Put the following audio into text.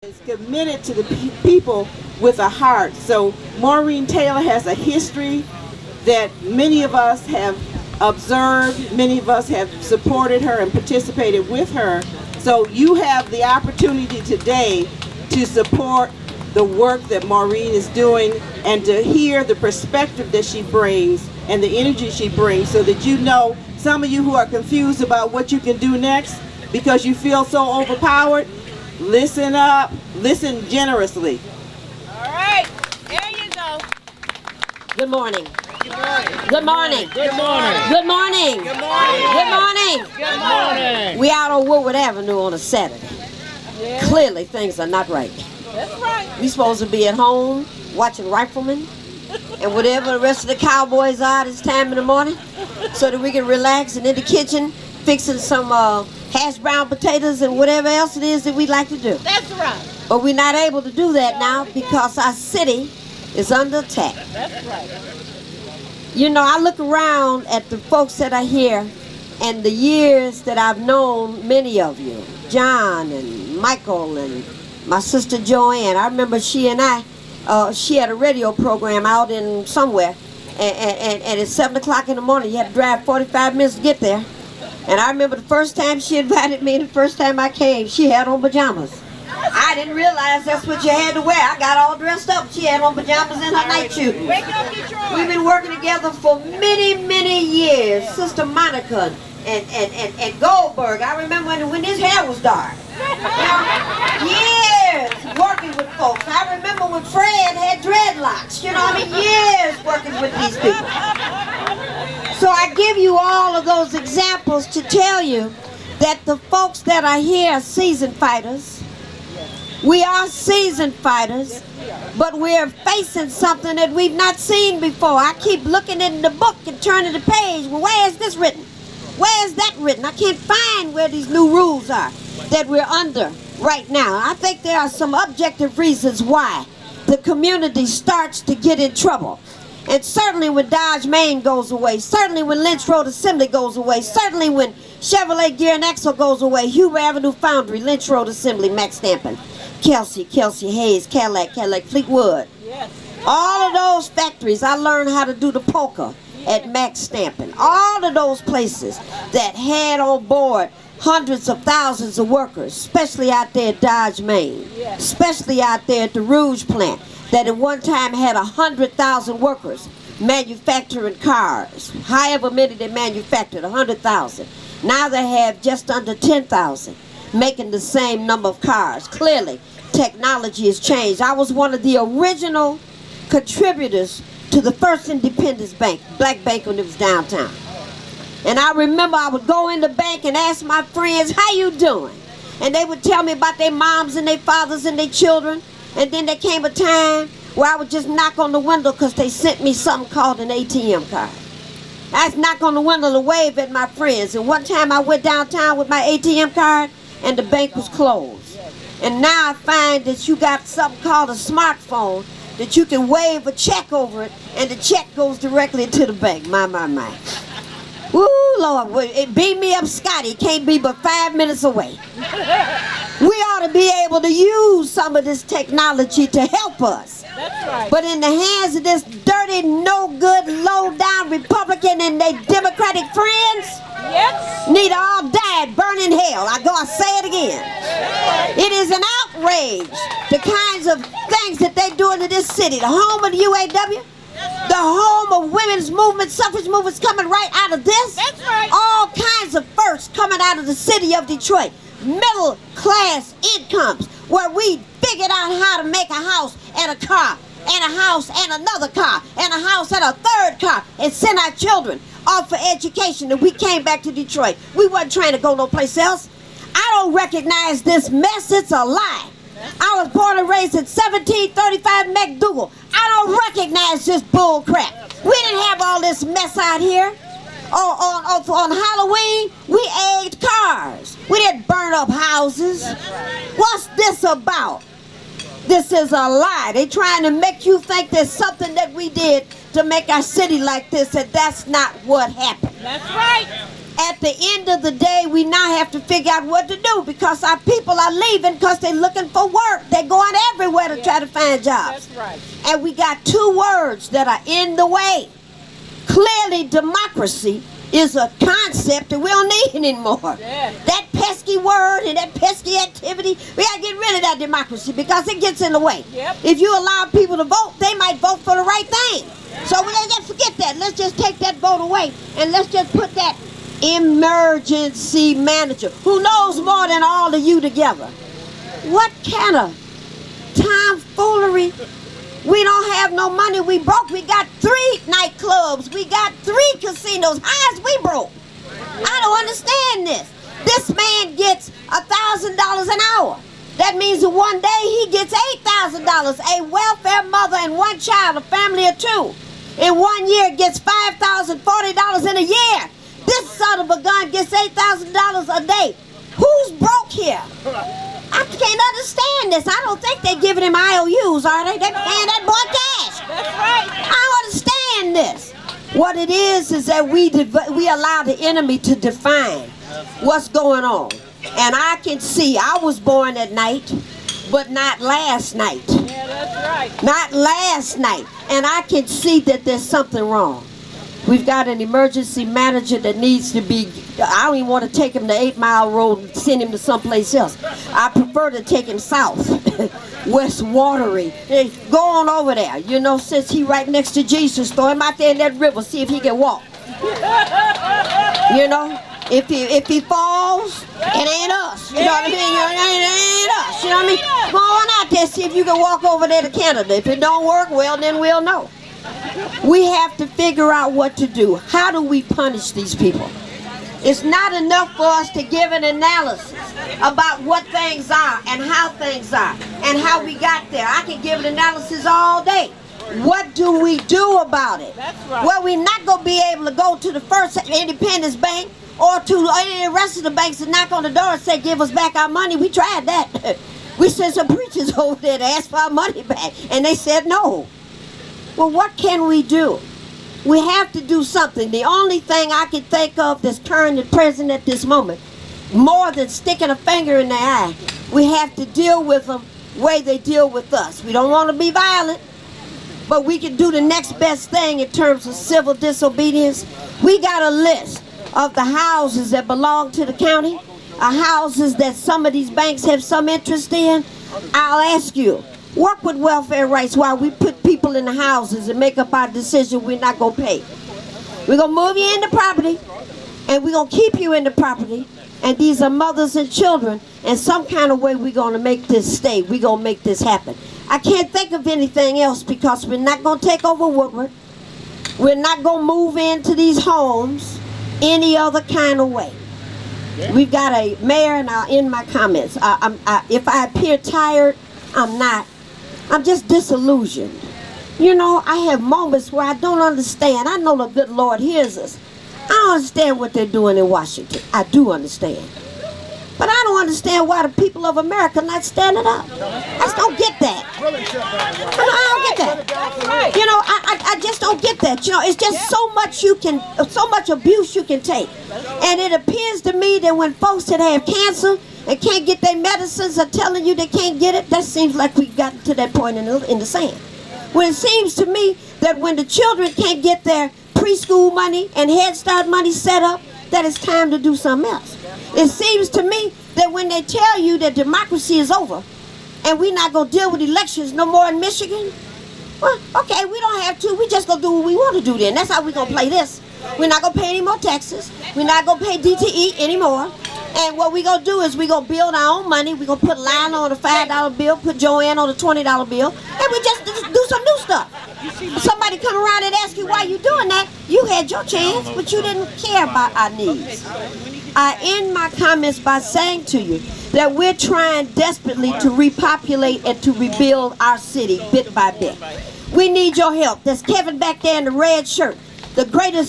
is committed to the people with a heart. So Maureen Taylor has a history that many of us have observed, many of us have supported her and participated with her. So you have the opportunity today to support the work that Maureen is doing and to hear the perspective that she brings and the energy she brings, so that you know, some of you who are confused about what you can do next because you feel so overpowered, listen up, listen generously. All right, there you go. Good morning. Good morning. Good morning. Good morning. Good morning. Good morning. Good morning. Good morning. We out on Woodward Avenue on a Saturday. Yeah. Clearly things are not right. That's right. We supposed to be at home watching Rifleman and whatever the rest of the cowboys are this time in the morning, so that we can relax and in the kitchen fixing some hash brown potatoes and whatever else it is that we like to do. That's right. But we're not able to do that now because our city is under attack. That's right. You know, I look around at the folks that are here and the years that I've known many of you, John and Michael and my sister Joanne. I remember she and I, she had a radio program out in somewhere, and at 7 o'clock in the morning you had to drive 45 minutes to get there. And I remember the first time she invited me, the first time I came, she had on pajamas. I didn't realize that's what you had to wear. I got all dressed up. She had on pajamas and her night shoes. Wake up, Detroit. We've been working together for many, many years. Sister Monica and Goldberg. I remember when his hair was dark. Years working with folks. I remember when Fred had dreadlocks. You know what I mean? Years working with these people. So I give you all of those examples to tell you that the folks that are here are seasoned fighters. We are seasoned fighters, but we're facing something that we've not seen before. I keep looking in the book and turning the page. Well, where is this written? Where is that written? I can't find where these new rules are that we're under right now. I think there are some objective reasons why the community starts to get in trouble. And certainly when Dodge Main goes away, certainly when Lynch Road Assembly goes away, certainly when Chevrolet Gear and Axle goes away, Huber Avenue Foundry, Lynch Road Assembly, Max Stampin', Kelsey Hayes, Cadillac, Fleetwood. Yes. All of those factories, I learned how to do the poker at Max Stampin'. All of those places that had on board hundreds of thousands of workers, especially out there at Dodge Main, especially out there at the Rouge plant, that at one time had 100,000 workers manufacturing cars. However many they manufactured, 100,000. Now they have just under 10,000 making the same number of cars. Clearly, technology has changed. I was one of the original contributors to the first Independence Bank, black bank, when it was downtown. And I remember I would go in the bank and ask my friends, how you doing? And they would tell me about their moms and their fathers and their children. And then there came a time where I would just knock on the window because they sent me something called an ATM card. I'd knock on the window to wave at my friends. And one time I went downtown with my ATM card and the bank was closed. And now I find that you got something called a smartphone that you can wave a check over it and the check goes directly to the bank. My. Woo, Lord, it beat me up, Scotty. Can't be but 5 minutes away. We ought to be able to use some of this technology to help us. That's right. But in the hands of this dirty, no good, low down Republican and their Democratic friends, Yes. need all die, burn in hell. I say it again. It is an outrage, the kinds of things that they're doing to this city. The home of the UAW, the home of women's movement, suffrage movements coming right out of this. That's right. All kinds of firsts coming out of the city of Detroit. Middle class incomes, where we figured out how to make a house and a car, and a house and another car, and a house and a third car, and send our children off for education. And we came back to Detroit. We wasn't trying to go no place else. I don't recognize this mess. It's a lie. I was born and raised in 1735 McDougal. I don't recognize this bull crap. We didn't have all this mess out here. On Halloween, we egged cars. We didn't burn up houses. What's this about? This is a lie. They're trying to make you think there's something that we did to make our city like this, and that's not what happened. That's right. At the end of the day, we now have to figure out what to do because our people are leaving because they're looking for work. They're going everywhere to try to find jobs. That's right. And we got two words that are in the way. Clearly, democracy is a concept that we don't need anymore. Yeah. That pesky word and that pesky activity, we got to get rid of that democracy because it gets in the way. Yep. If you allow people to vote, they might vote for the right thing. So let's just forget that. Let's just take that vote away and let's just put that emergency manager who knows more than all of you together. What kind of tomfoolery? We don't have no money. We broke. We got 3 nightclubs. We got 3 casinos. How is we broke? I don't understand this. This man gets $1,000 an hour. That means that one day he gets $8,000. A welfare mother and 1 child, a family of 2, in 1 year gets $5,040 in a year. This son of a gun gets $8,000 a day. Who's broke here? I can't understand this. I don't think they're giving him IOUs, are they? They're paying that boy cash. That's right. I don't understand this. What it is that we allow the enemy to define what's going on. And I can see, I was born at night, but not last night. Yeah, that's right. Not last night. And I can see that there's something wrong. We've got an emergency manager that needs to be, I don't even want to take him to 8 Mile Road and send him to someplace else. I prefer to take him south, West Watery. Hey, go on over there, you know, since he right next to Jesus, throw him out there in that river, see if he can walk. You know, if he falls, it ain't us. You know what I mean? It ain't us. You know what I mean? Go on out there, see if you can walk over there to Canada. If it don't work, well, then we'll know. We have to figure out what to do. How do we punish these people? It's not enough for us to give an analysis about what things are and how things are and how we got there. I can give an analysis all day. What do we do about it? That's right. Well, we're not going to be able to go to the First Independence Bank or to any of the rest of the banks and knock on the door and say, give us back our money. We tried that. We sent some preachers over there to ask for our money back, and they said no. Well, what can we do? We have to do something. The only thing I can think of that's current and present at this moment, more than sticking a finger in their eye, we have to deal with them the way they deal with us. We don't want to be violent, but we can do the next best thing in terms of civil disobedience. We got a list of the houses that belong to the county, houses that some of these banks have some interest in. I'll ask you, work with welfare rights while we put people in the houses and make up our decision we're not going to pay. We're going to move you into property, and we're going to keep you in the property, and these are mothers and children, and some kind of way we're going to make this stay. We're going to make this happen. I can't think of anything else because we're not going to take over Woodward. We're not going to move into these homes any other kind of way. We've got a mayor, and I'll end my comments. If I appear tired, I'm not. I'm just disillusioned. You know, I have moments where I don't understand. I know the good Lord hears us. I don't understand what they're doing in Washington. I do understand. But I don't understand why the people of America not standing up. I just don't get that. I don't get that. You know, I just don't get that. You know, it's just so much abuse you can take. And it appears to me that when folks that have cancer and can't get their medicines are telling you they can't get it, that seems like we've gotten to that point in the sand. When it seems to me that when the children can't get their preschool money and Head Start money set up, that it's time to do something else. It seems to me that when they tell you that democracy is over and we're not going to deal with elections no more in Michigan, well, okay, we don't have to. We just going to do what we want to do then. That's how we're going to play this. We're not going to pay any more taxes. We're not going to pay DTE anymore. And what we're going to do is we're going to build our own money. We're going to put Lionel on a $5 bill, put Joanne on a $20 bill, and we just do some new stuff. Somebody come around and ask you why you doing that. You had your chance, but you didn't care about our needs. I end my comments by saying to you that we're trying desperately to repopulate and to rebuild our city bit by bit. We need your help. There's Kevin back there in the red shirt, the greatest